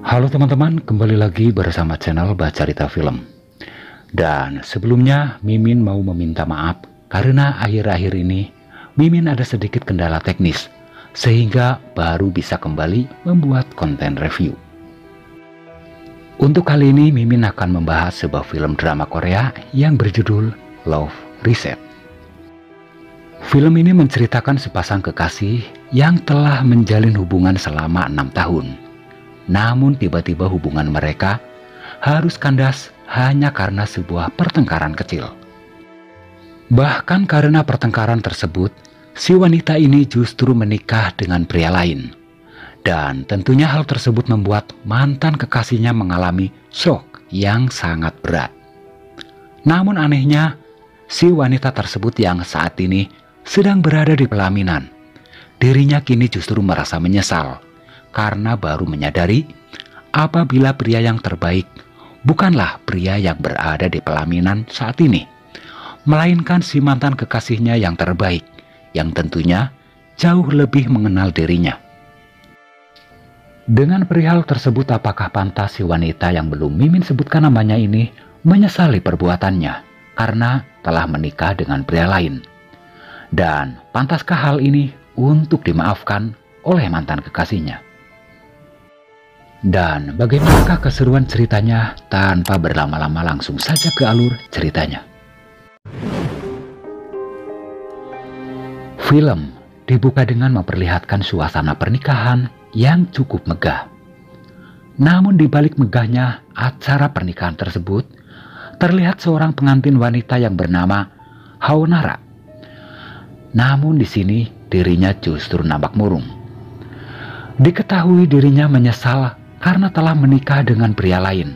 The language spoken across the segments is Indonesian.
Halo teman-teman, kembali lagi bersama channel Bacarita Film. Dan sebelumnya Mimin mau meminta maaf karena akhir-akhir ini Mimin ada sedikit kendala teknis, sehingga baru bisa kembali membuat konten review. Untuk kali ini Mimin akan membahas sebuah film drama Korea yang berjudul Love Reset. Film ini menceritakan sepasang kekasih yang telah menjalin hubungan selama 6 tahun. Namun tiba-tiba hubungan mereka harus kandas hanya karena sebuah pertengkaran kecil. Bahkan karena pertengkaran tersebut, si wanita ini justru menikah dengan pria lain. Dan tentunya hal tersebut membuat mantan kekasihnya mengalami shock yang sangat berat. Namun anehnya, si wanita tersebut yang saat ini sedang berada di pelaminan, dirinya kini justru merasa menyesal karena baru menyadari apabila pria yang terbaik bukanlah pria yang berada di pelaminan saat ini, melainkan si mantan kekasihnya yang terbaik, yang tentunya jauh lebih mengenal dirinya. Dengan perihal tersebut, apakah pantas si wanita yang belum Mimin sebutkan namanya ini menyesali perbuatannya karena telah menikah dengan pria lain? Dan pantaskah hal ini untuk dimaafkan oleh mantan kekasihnya? Dan bagaimanakah keseruan ceritanya? Tanpa berlama-lama langsung saja ke alur ceritanya. Film dibuka dengan memperlihatkan suasana pernikahan yang cukup megah. Namun di balik megahnya acara pernikahan tersebut, terlihat seorang pengantin wanita yang bernama Haonara. Namun di sini dirinya justru nampak murung. Diketahui dirinya menyesal karena telah menikah dengan pria lain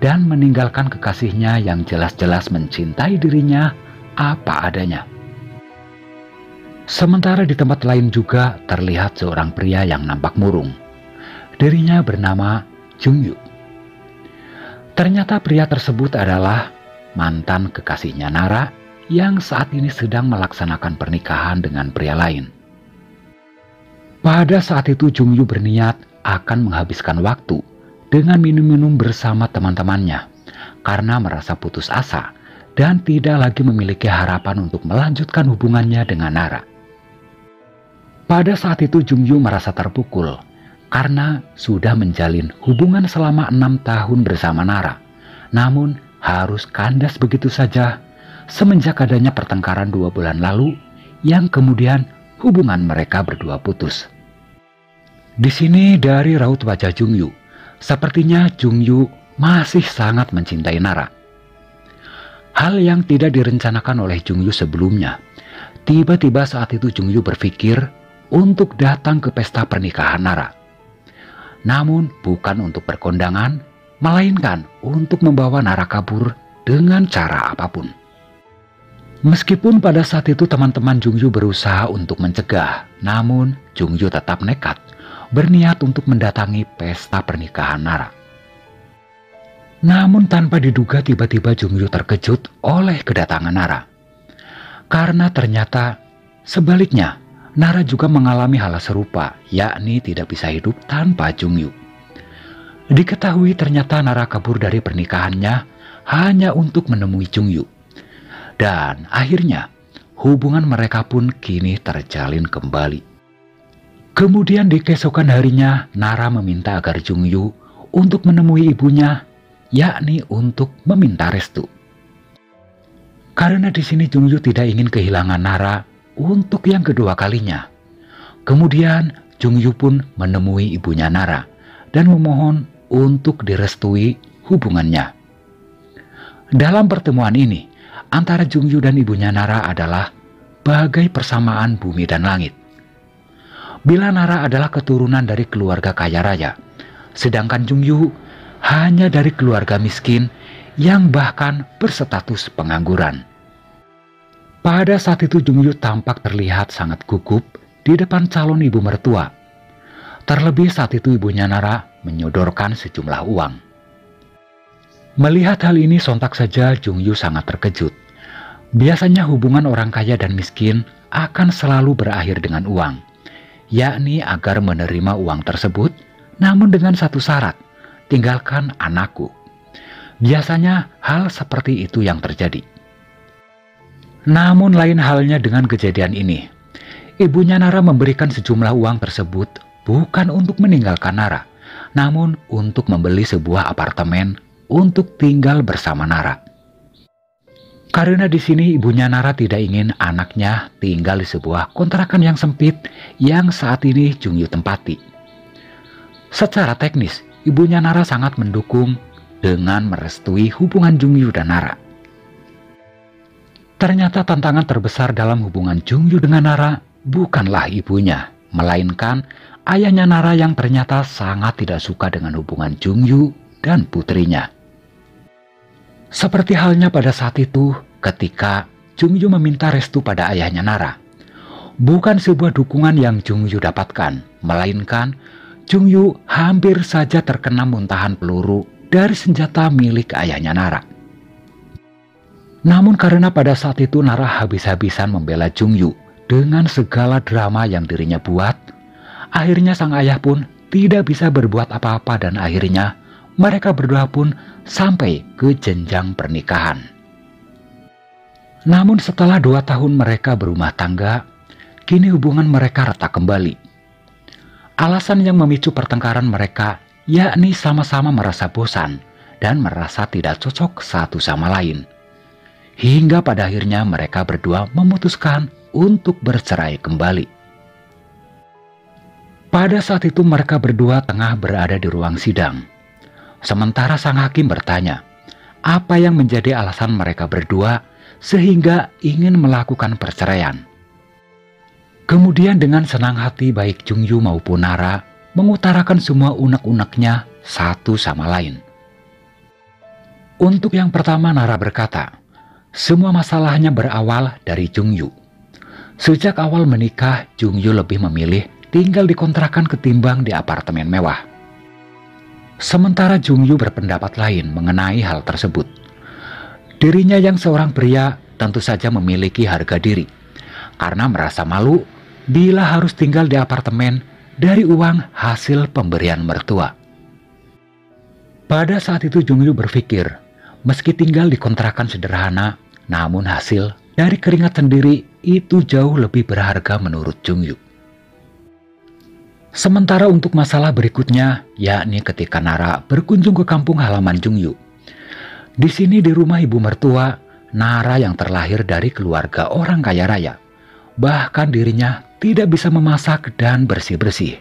dan meninggalkan kekasihnya yang jelas-jelas mencintai dirinya apa adanya. Sementara di tempat lain juga terlihat seorang pria yang nampak murung. Dirinya bernama Jungyu. Ternyata pria tersebut adalah mantan kekasihnya Nara yang saat ini sedang melaksanakan pernikahan dengan pria lain. Pada saat itu Jungyu berniat akan menghabiskan waktu dengan minum-minum bersama teman-temannya karena merasa putus asa dan tidak lagi memiliki harapan untuk melanjutkan hubungannya dengan Nara. Pada saat itu Jungyu merasa terpukul karena sudah menjalin hubungan selama 6 tahun bersama Nara, namun harus kandas begitu saja semenjak adanya pertengkaran 2 bulan lalu yang kemudian hubungan mereka berdua putus. Di sini dari raut wajah Jungyu, sepertinya Jungyu masih sangat mencintai Nara. Hal yang tidak direncanakan oleh Jungyu sebelumnya, tiba-tiba saat itu Jungyu berpikir untuk datang ke pesta pernikahan Nara. Namun bukan untuk berkondangan, melainkan untuk membawa Nara kabur dengan cara apapun. Meskipun pada saat itu teman-teman Jungyu berusaha untuk mencegah, namun Jungyu tetap nekat, berniat untuk mendatangi pesta pernikahan Nara. Namun tanpa diduga tiba-tiba Jungyu terkejut oleh kedatangan Nara. Karena ternyata sebaliknya, Nara juga mengalami hal serupa, yakni tidak bisa hidup tanpa Jungyu. Diketahui ternyata Nara kabur dari pernikahannya hanya untuk menemui Jungyu. Dan akhirnya hubungan mereka pun kini terjalin kembali. Kemudian di keesokan harinya Nara meminta agar Jungyu untuk menemui ibunya, yakni untuk meminta restu. Karena di sini Jungyu tidak ingin kehilangan Nara untuk yang kedua kalinya. Kemudian Jungyu pun menemui ibunya Nara dan memohon untuk direstui hubungannya. Dalam pertemuan ini, antara Jungyu dan ibunya Nara adalah bagai persamaan bumi dan langit. Bila Nara adalah keturunan dari keluarga kaya raya, sedangkan Jungyu hanya dari keluarga miskin yang bahkan berstatus pengangguran. Pada saat itu Jungyu tampak terlihat sangat gugup di depan calon ibu mertua. Terlebih saat itu ibunya Nara menyodorkan sejumlah uang. Melihat hal ini sontak saja Jungyu sangat terkejut. Biasanya hubungan orang kaya dan miskin akan selalu berakhir dengan uang, yakni agar menerima uang tersebut, namun dengan satu syarat, tinggalkan anakku." Biasanya hal seperti itu yang terjadi. Namun lain halnya dengan kejadian ini. Ibunya Nara memberikan sejumlah uang tersebut bukan untuk meninggalkan Nara, namun untuk membeli sebuah apartemen untuk tinggal bersama Nara. Karena di sini ibunya Nara tidak ingin anaknya tinggal di sebuah kontrakan yang sempit yang saat ini Jungyu tempati. Secara teknis, ibunya Nara sangat mendukung dengan merestui hubungan Jungyu dan Nara. Ternyata tantangan terbesar dalam hubungan Jungyu dengan Nara bukanlah ibunya, melainkan ayahnya Nara yang ternyata sangat tidak suka dengan hubungan Jungyu dan putrinya. Seperti halnya pada saat itu ketika Jungyu meminta restu pada ayahnya Nara. Bukan sebuah dukungan yang Jungyu dapatkan, melainkan Jungyu hampir saja terkena muntahan peluru dari senjata milik ayahnya Nara. Namun karena pada saat itu Nara habis-habisan membela Jungyu dengan segala drama yang dirinya buat, akhirnya sang ayah pun tidak bisa berbuat apa-apa dan akhirnya mereka berdua pun sampai ke jenjang pernikahan. Namun setelah 2 tahun mereka berumah tangga, kini hubungan mereka retak kembali. Alasan yang memicu pertengkaran mereka yakni sama-sama merasa bosan dan merasa tidak cocok satu sama lain. Hingga pada akhirnya mereka berdua memutuskan untuk bercerai kembali. Pada saat itu mereka berdua tengah berada di ruang sidang. Sementara sang hakim bertanya, apa yang menjadi alasan mereka berdua sehingga ingin melakukan perceraian. Kemudian dengan senang hati baik Jungyu maupun Nara mengutarakan semua unek-uneknya satu sama lain. Untuk yang pertama Nara berkata, semua masalahnya berawal dari Jungyu. Sejak awal menikah, Jungyu lebih memilih tinggal di kontrakan ketimbang di apartemen mewah. Sementara Jungyu berpendapat lain mengenai hal tersebut. Dirinya yang seorang pria tentu saja memiliki harga diri, karena merasa malu bila harus tinggal di apartemen dari uang hasil pemberian mertua. Pada saat itu Jungyu berpikir, meski tinggal di kontrakan sederhana, namun hasil dari keringat sendiri itu jauh lebih berharga menurut Jungyu. Sementara untuk masalah berikutnya, yakni ketika Nara berkunjung ke kampung halaman Jungyu. Di sini di rumah ibu mertua, Nara yang terlahir dari keluarga orang kaya raya. Bahkan dirinya tidak bisa memasak dan bersih-bersih.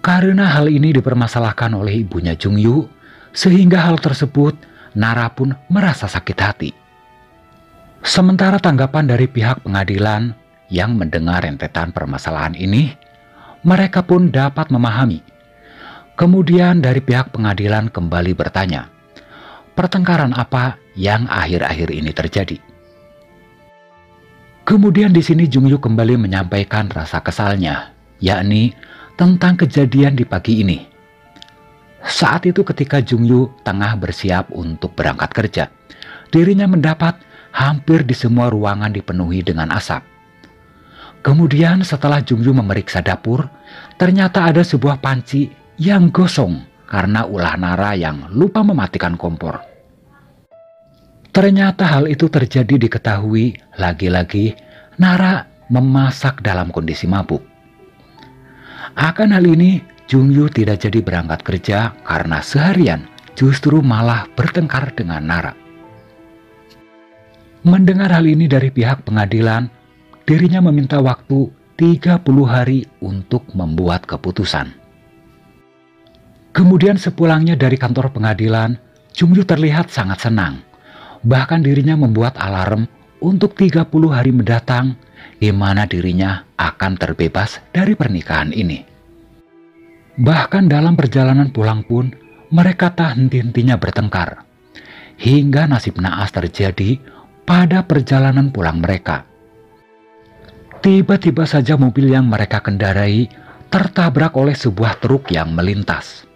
Karena hal ini dipermasalahkan oleh ibunya Jungyu, sehingga hal tersebut Nara pun merasa sakit hati. Sementara tanggapan dari pihak pengadilan yang mendengar rentetan permasalahan ini, mereka pun dapat memahami. Kemudian dari pihak pengadilan kembali bertanya, pertengkaran apa yang akhir-akhir ini terjadi? Kemudian di sini Jungyu kembali menyampaikan rasa kesalnya, yakni tentang kejadian di pagi ini. Saat itu ketika Jungyu tengah bersiap untuk berangkat kerja, dirinya mendapat hampir di semua ruangan dipenuhi dengan asap. Kemudian setelah Jungyu memeriksa dapur, ternyata ada sebuah panci yang gosong karena ulah Nara yang lupa mematikan kompor. Ternyata hal itu terjadi diketahui lagi-lagi Nara memasak dalam kondisi mabuk. Akan hal ini Jungyu tidak jadi berangkat kerja karena seharian justru malah bertengkar dengan Nara. Mendengar hal ini dari pihak pengadilan, dirinya meminta waktu 30 hari untuk membuat keputusan. Kemudian sepulangnya dari kantor pengadilan, Jungyu terlihat sangat senang. Bahkan dirinya membuat alarm untuk 30 hari mendatang, di mana dirinya akan terbebas dari pernikahan ini. Bahkan dalam perjalanan pulang pun, mereka tak henti-hentinya bertengkar. Hingga nasib naas terjadi pada perjalanan pulang mereka. Tiba-tiba saja mobil yang mereka kendarai tertabrak oleh sebuah truk yang melintas.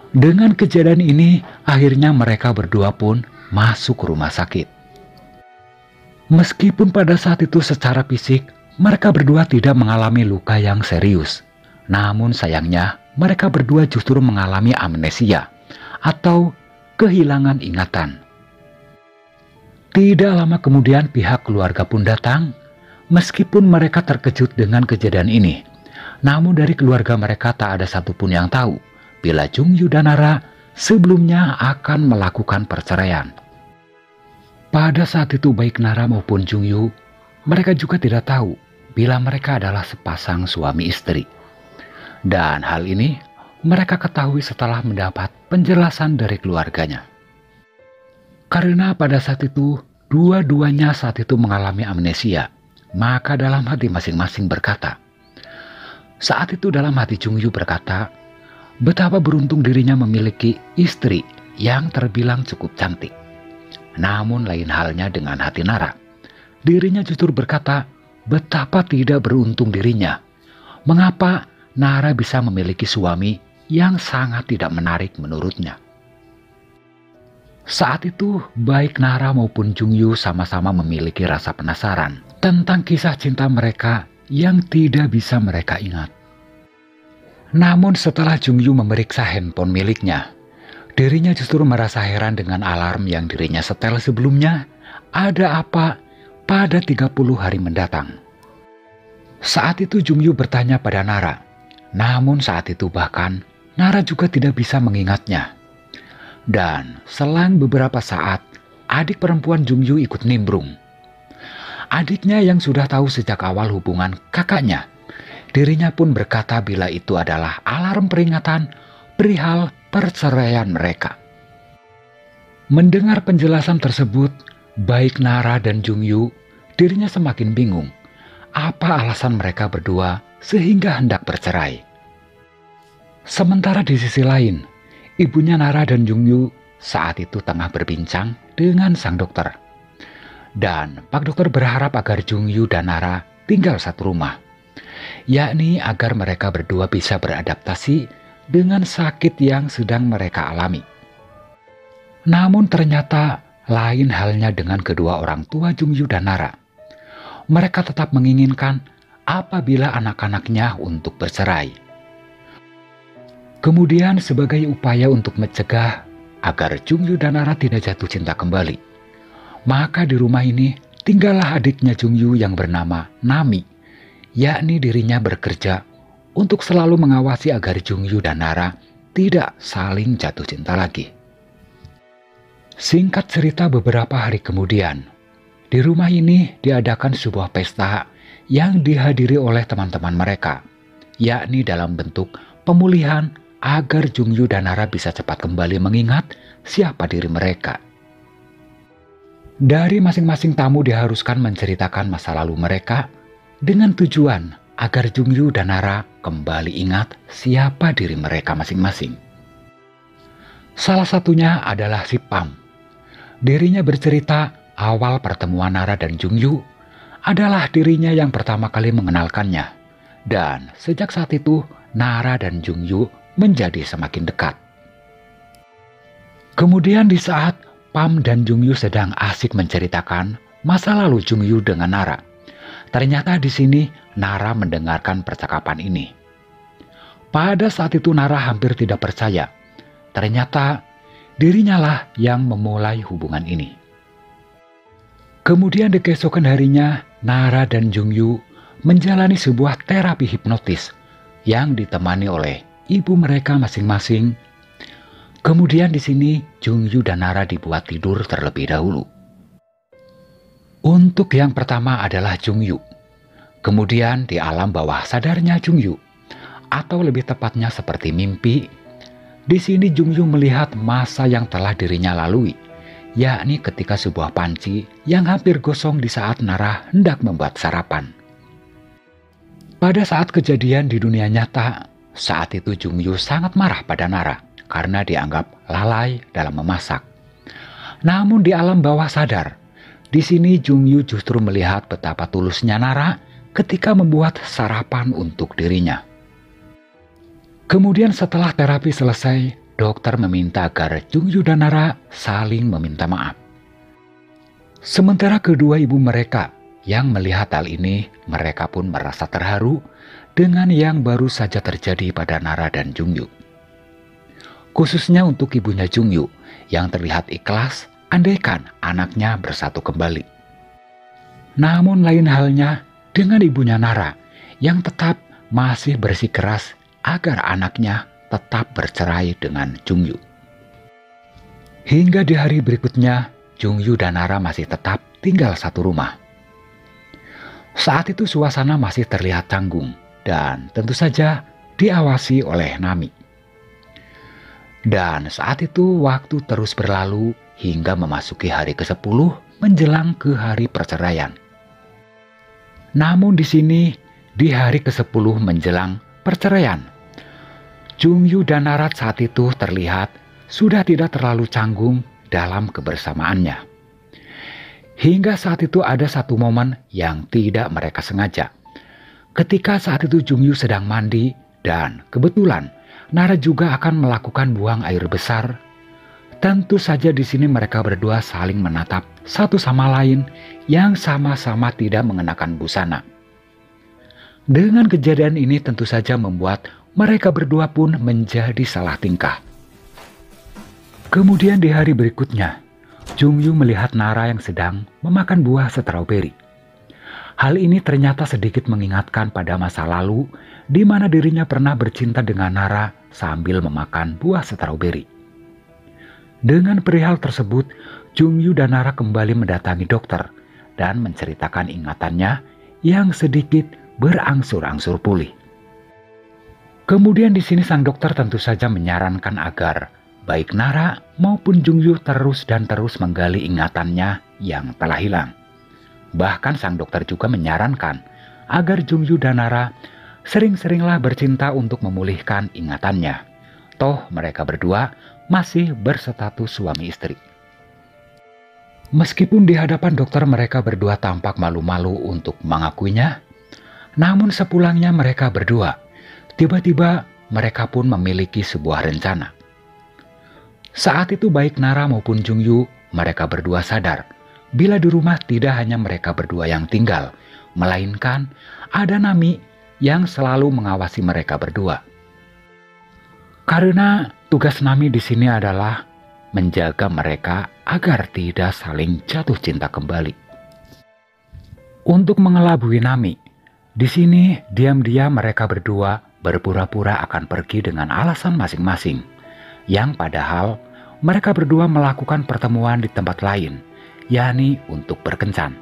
Dengan kejadian ini, akhirnya mereka berdua pun masuk rumah sakit. Meskipun pada saat itu secara fisik, mereka berdua tidak mengalami luka yang serius. Namun sayangnya, mereka berdua justru mengalami amnesia atau kehilangan ingatan. Tidak lama kemudian pihak keluarga pun datang. Meskipun mereka terkejut dengan kejadian ini, namun dari keluarga mereka tak ada satupun yang tahu bila Jungyu dan Nara sebelumnya akan melakukan perceraian. Pada saat itu baik Nara maupun Jungyu, mereka juga tidak tahu bila mereka adalah sepasang suami istri. Dan hal ini mereka ketahui setelah mendapat penjelasan dari keluarganya. Karena pada saat itu dua-duanya saat itu mengalami amnesia, maka dalam hati masing-masing berkata. Saat itu dalam hati Jungyu berkata, betapa beruntung dirinya memiliki istri yang terbilang cukup cantik. Namun lain halnya dengan hati Nara. Dirinya justru berkata, betapa tidak beruntung dirinya. Mengapa Nara bisa memiliki suami yang sangat tidak menarik menurutnya. Saat itu, baik Nara maupun Jungyu sama-sama memiliki rasa penasaran tentang kisah cinta mereka yang tidak bisa mereka ingat. Namun setelah Jungyu memeriksa handphone miliknya, dirinya justru merasa heran dengan alarm yang dirinya setel sebelumnya. Ada apa pada 30 hari mendatang? Saat itu Jungyu bertanya pada Nara, namun saat itu bahkan Nara juga tidak bisa mengingatnya. Dan selang beberapa saat, adik perempuan Jungyu ikut nimbrung. Adiknya yang sudah tahu sejak awal hubungan kakaknya, dirinya pun berkata bila itu adalah alarm peringatan perihal perceraian mereka. Mendengar penjelasan tersebut, baik Nara dan Jungyu, dirinya semakin bingung. Apa alasan mereka berdua sehingga hendak bercerai? Sementara di sisi lain, ibunya Nara dan Jungyu saat itu tengah berbincang dengan sang dokter. Dan Pak Dokter berharap agar Jungyu dan Nara tinggal satu rumah, yakni agar mereka berdua bisa beradaptasi dengan sakit yang sedang mereka alami. Namun ternyata lain halnya dengan kedua orang tua Jungyu dan Nara. Mereka tetap menginginkan apabila anak-anaknya untuk bercerai. Kemudian sebagai upaya untuk mencegah agar Jungyu dan Nara tidak jatuh cinta kembali, maka di rumah ini tinggallah adiknya Jungyu yang bernama Nami, yakni dirinya bekerja untuk selalu mengawasi agar Jungyu dan Nara tidak saling jatuh cinta lagi. Singkat cerita, beberapa hari kemudian, di rumah ini diadakan sebuah pesta yang dihadiri oleh teman-teman mereka, yakni dalam bentuk pemulihan agar Jungyu dan Nara bisa cepat kembali mengingat siapa diri mereka. Dari masing-masing tamu diharuskan menceritakan masa lalu mereka dengan tujuan agar Jungyu dan Nara kembali ingat siapa diri mereka masing-masing. Salah satunya adalah si Pam. Dirinya bercerita awal pertemuan Nara dan Jungyu adalah dirinya yang pertama kali mengenalkannya. Dan sejak saat itu Nara dan Jungyu menjadi semakin dekat. Kemudian di saat Pam dan Jungyu sedang asik menceritakan masa lalu Jungyu dengan Nara, ternyata di sini Nara mendengarkan percakapan ini. Pada saat itu Nara hampir tidak percaya. Ternyata dirinya lah yang memulai hubungan ini. Kemudian di keesokan harinya, Nara dan Jungyu menjalani sebuah terapi hipnotis yang ditemani oleh ibu mereka masing-masing. Kemudian di sini Jungyu dan Nara dibuat tidur terlebih dahulu. Untuk yang pertama adalah Jungyu. Kemudian di alam bawah sadarnya Jungyu, atau lebih tepatnya seperti mimpi, di sini Jungyu melihat masa yang telah dirinya lalui, yakni ketika sebuah panci yang hampir gosong di saat Nara hendak membuat sarapan. Pada saat kejadian di dunia nyata, saat itu Jungyu sangat marah pada Nara karena dianggap lalai dalam memasak. Namun di alam bawah sadar, di sini Jungyu justru melihat betapa tulusnya Nara ketika membuat sarapan untuk dirinya. Kemudian setelah terapi selesai, dokter meminta agar Jungyu dan Nara saling meminta maaf. Sementara kedua ibu mereka yang melihat hal ini, mereka pun merasa terharu dengan yang baru saja terjadi pada Nara dan Jungyu. Khususnya untuk ibunya Jungyu yang terlihat ikhlas andaikan anaknya bersatu kembali. Namun lain halnya dengan ibunya Nara yang tetap masih bersikeras agar anaknya tetap bercerai dengan Jungyu. Hingga di hari berikutnya, Jungyu dan Nara masih tetap tinggal satu rumah. Saat itu suasana masih terlihat canggung dan tentu saja diawasi oleh Nami. Dan saat itu waktu terus berlalu hingga memasuki hari ke-10 menjelang ke hari perceraian. Namun di sini, di hari ke-10 menjelang perceraian, Jungyu dan Nara saat itu terlihat sudah tidak terlalu canggung dalam kebersamaannya. Hingga saat itu ada satu momen yang tidak mereka sengaja. Ketika saat itu Jungyu sedang mandi dan kebetulan Nara juga akan melakukan buang air besar. Tentu saja di sini mereka berdua saling menatap satu sama lain yang sama-sama tidak mengenakan busana. Dengan kejadian ini tentu saja membuat mereka berdua pun menjadi salah tingkah. Kemudian di hari berikutnya, Jungyu melihat Nara yang sedang memakan buah stroberi. Hal ini ternyata sedikit mengingatkan pada masa lalu di mana dirinya pernah bercinta dengan Nara sambil memakan buah stroberi. Dengan perihal tersebut, Jungyu dan Nara kembali mendatangi dokter dan menceritakan ingatannya yang sedikit berangsur-angsur pulih. Kemudian di sini sang dokter tentu saja menyarankan agar baik Nara maupun Jungyu terus menggali ingatannya yang telah hilang. Bahkan sang dokter juga menyarankan agar Jungyu dan Nara sering-seringlah bercinta untuk memulihkan ingatannya. Toh mereka berdua masih berstatus suami istri. Meskipun di hadapan dokter mereka berdua tampak malu-malu untuk mengakuinya, namun sepulangnya mereka berdua, tiba-tiba mereka pun memiliki sebuah rencana. Saat itu baik Nara maupun Jungyu, mereka berdua sadar bila di rumah tidak hanya mereka berdua yang tinggal, melainkan ada Nami yang selalu mengawasi mereka berdua. Karena tugas Nami di sini adalah menjaga mereka agar tidak saling jatuh cinta kembali. Untuk mengelabui Nami, di sini diam-diam mereka berdua berpura-pura akan pergi dengan alasan masing-masing, yang padahal mereka berdua melakukan pertemuan di tempat lain, yakni untuk berkencan.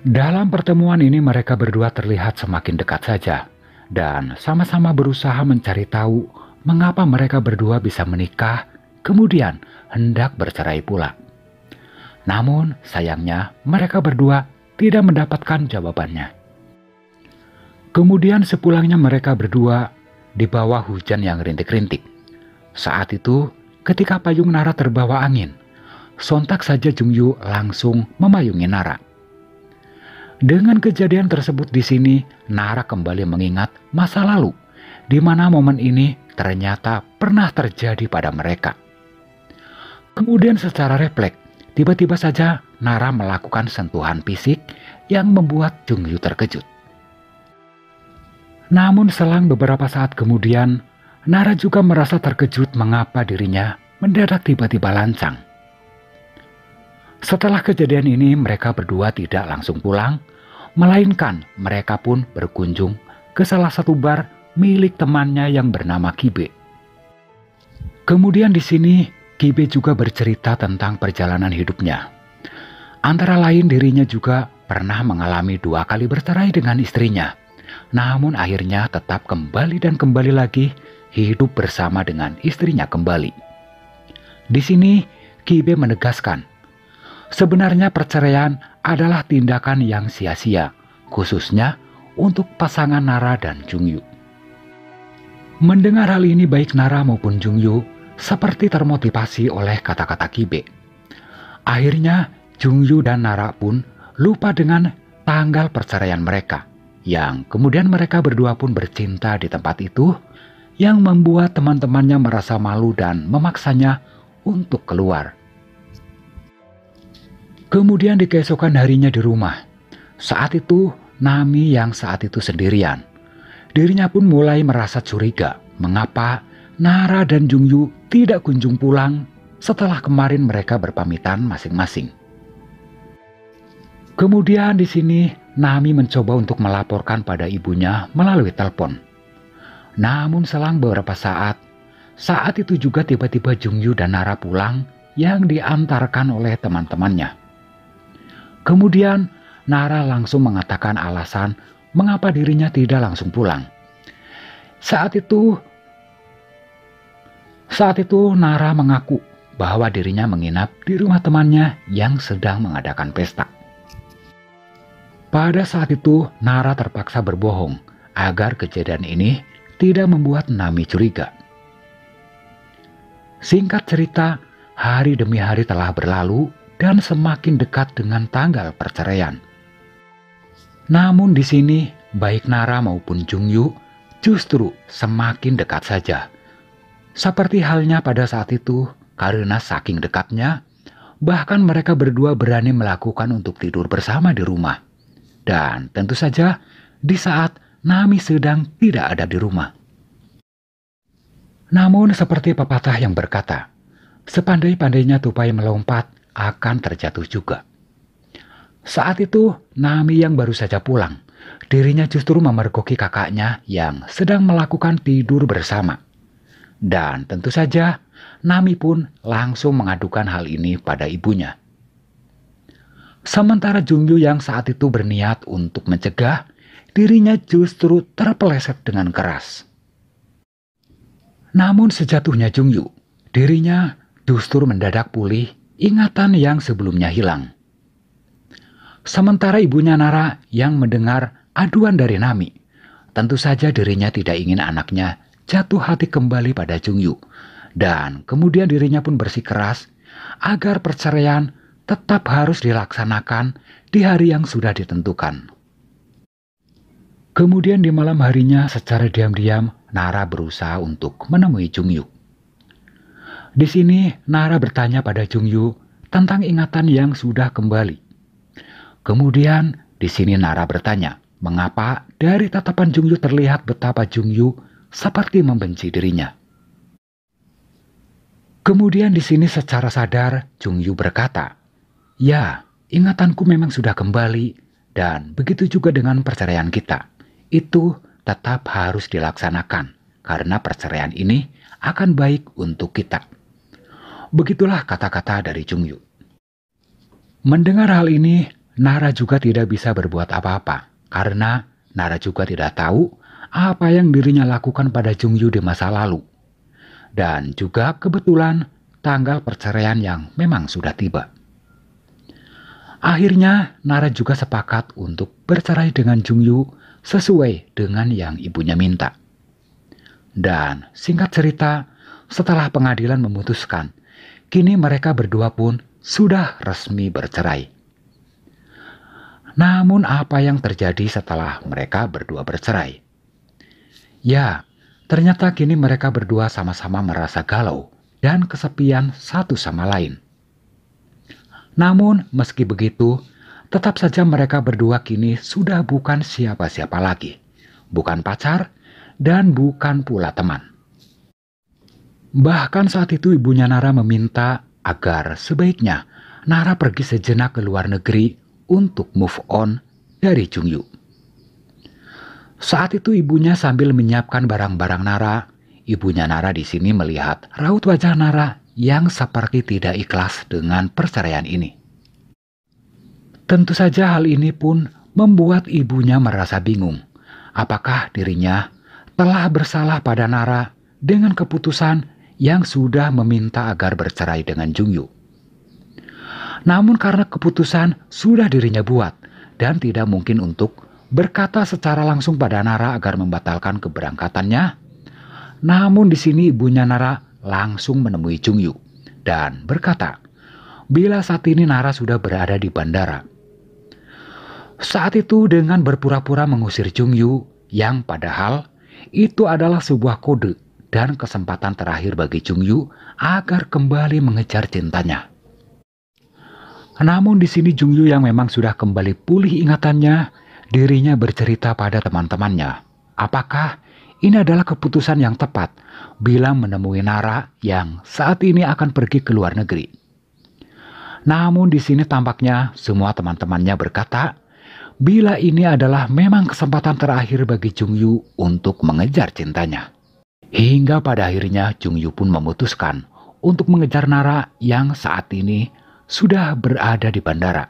Dalam pertemuan ini mereka berdua terlihat semakin dekat saja dan sama-sama berusaha mencari tahu mengapa mereka berdua bisa menikah kemudian hendak bercerai pula. Namun sayangnya mereka berdua tidak mendapatkan jawabannya. Kemudian sepulangnya mereka berdua di bawah hujan yang rintik-rintik. Saat itu ketika payung Nara terbawa angin, sontak saja Jungyu langsung memayungi Nara. Dengan kejadian tersebut di sini, Nara kembali mengingat masa lalu, di mana momen ini ternyata pernah terjadi pada mereka. Kemudian secara refleks, tiba-tiba saja Nara melakukan sentuhan fisik yang membuat Jungyu terkejut. Namun selang beberapa saat kemudian, Nara juga merasa terkejut mengapa dirinya mendadak tiba-tiba lancang. Setelah kejadian ini mereka berdua tidak langsung pulang, melainkan mereka pun berkunjung ke salah satu bar milik temannya yang bernama Kibe. Kemudian di sini Kibe juga bercerita tentang perjalanan hidupnya. Antara lain dirinya juga pernah mengalami 2 kali bercerai dengan istrinya, namun akhirnya tetap kembali dan kembali lagi hidup bersama dengan istrinya kembali. Di sini Kibe menegaskan, sebenarnya perceraian adalah tindakan yang sia-sia, khususnya untuk pasangan Nara dan Jungyu. Mendengar hal ini baik Nara maupun Jungyu seperti termotivasi oleh kata-kata Kibe. Akhirnya Jungyu dan Nara pun lupa dengan tanggal perceraian mereka, yang kemudian mereka berdua pun bercinta di tempat itu, yang membuat teman-temannya merasa malu dan memaksanya untuk keluar. Kemudian di keesokan harinya di rumah, saat itu Nami yang saat itu sendirian. Dirinya pun mulai merasa curiga mengapa Nara dan Jungyu tidak kunjung pulang setelah kemarin mereka berpamitan masing-masing. Kemudian di sini Nami mencoba untuk melaporkan pada ibunya melalui telepon. Namun selang beberapa saat itu juga tiba-tiba Jungyu dan Nara pulang yang diantarkan oleh teman-temannya. Kemudian Nara langsung mengatakan alasan mengapa dirinya tidak langsung pulang. Saat itu Nara mengaku bahwa dirinya menginap di rumah temannya yang sedang mengadakan pesta. Pada saat itu Nara terpaksa berbohong agar kejadian ini tidak membuat Nami curiga. Singkat cerita, hari demi hari telah berlalu dan semakin dekat dengan tanggal perceraian. Namun di sini baik Nara maupun Jungyu justru semakin dekat saja. Seperti halnya pada saat itu, karena saking dekatnya, bahkan mereka berdua berani melakukan untuk tidur bersama di rumah. Dan tentu saja di saat Nami sedang tidak ada di rumah. Namun seperti pepatah yang berkata, sepandai-pandainya tupai melompat akan terjatuh juga. Saat itu Nami yang baru saja pulang, dirinya justru memergoki kakaknya yang sedang melakukan tidur bersama. Dan tentu saja Nami pun langsung mengadukan hal ini pada ibunya. Sementara Jungyu yang saat itu berniat untuk mencegah, dirinya justru terpeleset dengan keras. Namun sejatuhnya Jungyu, dirinya justru mendadak pulih ingatan yang sebelumnya hilang. Sementara ibunya Nara yang mendengar aduan dari Nami, tentu saja dirinya tidak ingin anaknya jatuh hati kembali pada Jungyu. Dan kemudian dirinya pun bersikeras agar perceraian tetap harus dilaksanakan di hari yang sudah ditentukan. Kemudian di malam harinya secara diam-diam Nara berusaha untuk menemui Jungyu. Di sini Nara bertanya pada Jungyu tentang ingatan yang sudah kembali. Kemudian di sini Nara bertanya mengapa dari tatapan Jungyu terlihat betapa Jungyu seperti membenci dirinya. Kemudian di sini secara sadar Jungyu berkata, "Ya, ingatanku memang sudah kembali dan begitu juga dengan perceraian kita. Itu tetap harus dilaksanakan karena perceraian ini akan baik untuk kita." Begitulah kata-kata dari Jungyu. Mendengar hal ini, Nara juga tidak bisa berbuat apa-apa karena Nara juga tidak tahu apa yang dirinya lakukan pada Jungyu di masa lalu. Dan juga kebetulan tanggal perceraian yang memang sudah tiba. Akhirnya Nara juga sepakat untuk bercerai dengan Jungyu sesuai dengan yang ibunya minta. Dan singkat cerita, setelah pengadilan memutuskan, kini mereka berdua pun sudah resmi bercerai. Namun apa yang terjadi setelah mereka berdua bercerai? Ya, ternyata kini mereka berdua sama-sama merasa galau dan kesepian satu sama lain. Namun meski begitu, tetap saja mereka berdua kini sudah bukan siapa-siapa lagi. Bukan pacar dan bukan pula teman. Bahkan saat itu ibunya Nara meminta agar sebaiknya Nara pergi sejenak ke luar negeri untuk move on dari Jungyu. Saat itu ibunya sambil menyiapkan barang-barang Nara, ibunya Nara di sini melihat raut wajah Nara yang seperti tidak ikhlas dengan perceraian ini. Tentu saja hal ini pun membuat ibunya merasa bingung. Apakah dirinya telah bersalah pada Nara dengan keputusan yang sudah meminta agar bercerai dengan Jungyu. Namun karena keputusan sudah dirinya buat dan tidak mungkin untuk berkata secara langsung pada Nara agar membatalkan keberangkatannya. Namun di sini ibunya Nara langsung menemui Jungyu dan berkata, bila saat ini Nara sudah berada di bandara. Saat itu dengan berpura-pura mengusir Jungyu yang padahal itu adalah sebuah kode dan kesempatan terakhir bagi Jungyu agar kembali mengejar cintanya. Namun di sini Jungyu yang memang sudah kembali pulih ingatannya dirinya bercerita pada teman-temannya, apakah ini adalah keputusan yang tepat bila menemui Nara yang saat ini akan pergi ke luar negeri. Namun di sini tampaknya semua teman-temannya berkata, bila ini adalah memang kesempatan terakhir bagi Jungyu untuk mengejar cintanya. Hingga pada akhirnya Jungyu pun memutuskan untuk mengejar Nara yang saat ini sudah berada di bandara.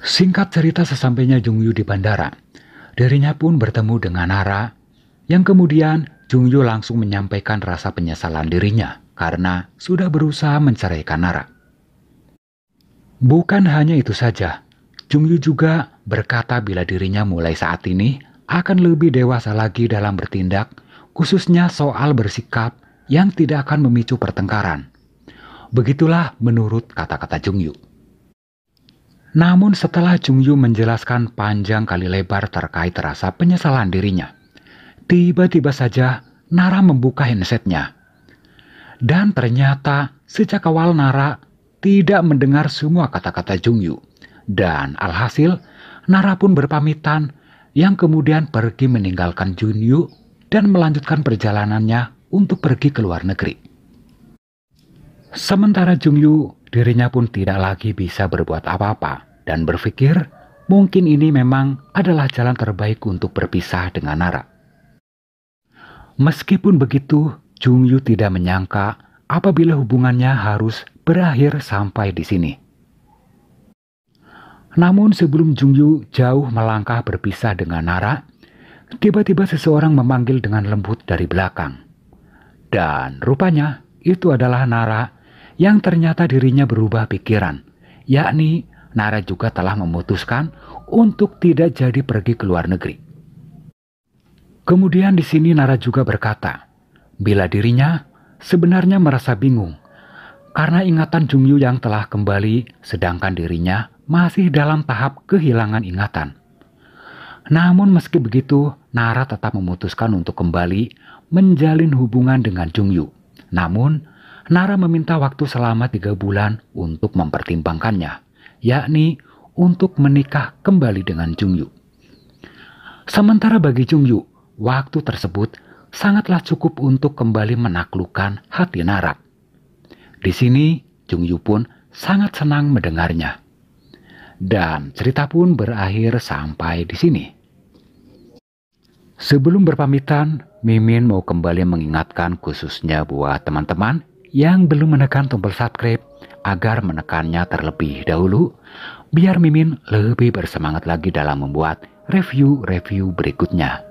Singkat cerita, sesampainya Jungyu di bandara, dirinya pun bertemu dengan Nara, yang kemudian Jungyu langsung menyampaikan rasa penyesalan dirinya karena sudah berusaha menceraikan Nara. Bukan hanya itu saja, Jungyu juga berkata bila dirinya mulai saat ini akan lebih dewasa lagi dalam bertindak, khususnya soal bersikap yang tidak akan memicu pertengkaran. Begitulah menurut kata-kata Jungyu. Namun setelah Jungyu menjelaskan panjang kali lebar terkait rasa penyesalan dirinya, tiba-tiba saja Nara membuka handsetnya. Dan ternyata sejak awal Nara tidak mendengar semua kata-kata Jungyu. Dan alhasil Nara pun berpamitan yang kemudian pergi meninggalkan Jungyu dan melanjutkan perjalanannya untuk pergi ke luar negeri. Sementara Jungyu, dirinya pun tidak lagi bisa berbuat apa-apa dan berpikir mungkin ini memang adalah jalan terbaik untuk berpisah dengan Nara. Meskipun begitu, Jungyu tidak menyangka apabila hubungannya harus berakhir sampai di sini. Namun sebelum Jungyu jauh melangkah berpisah dengan Nara, tiba-tiba seseorang memanggil dengan lembut dari belakang. Dan rupanya itu adalah Nara yang ternyata dirinya berubah pikiran, yakni Nara juga telah memutuskan untuk tidak jadi pergi ke luar negeri. Kemudian di sini Nara juga berkata, bila dirinya sebenarnya merasa bingung karena ingatan Jungyu yang telah kembali sedangkan dirinya masih dalam tahap kehilangan ingatan. Namun meski begitu, Nara tetap memutuskan untuk kembali menjalin hubungan dengan Jungyu. Namun, Nara meminta waktu selama 3 bulan untuk mempertimbangkannya, yakni untuk menikah kembali dengan Jungyu. Sementara bagi Jungyu, waktu tersebut sangatlah cukup untuk kembali menaklukkan hati Nara. Di sini, Jungyu pun sangat senang mendengarnya. Dan cerita pun berakhir sampai di sini. Sebelum berpamitan, Mimin mau kembali mengingatkan khususnya buat teman-teman yang belum menekan tombol subscribe agar menekannya terlebih dahulu, biar Mimin lebih bersemangat lagi dalam membuat review-review berikutnya.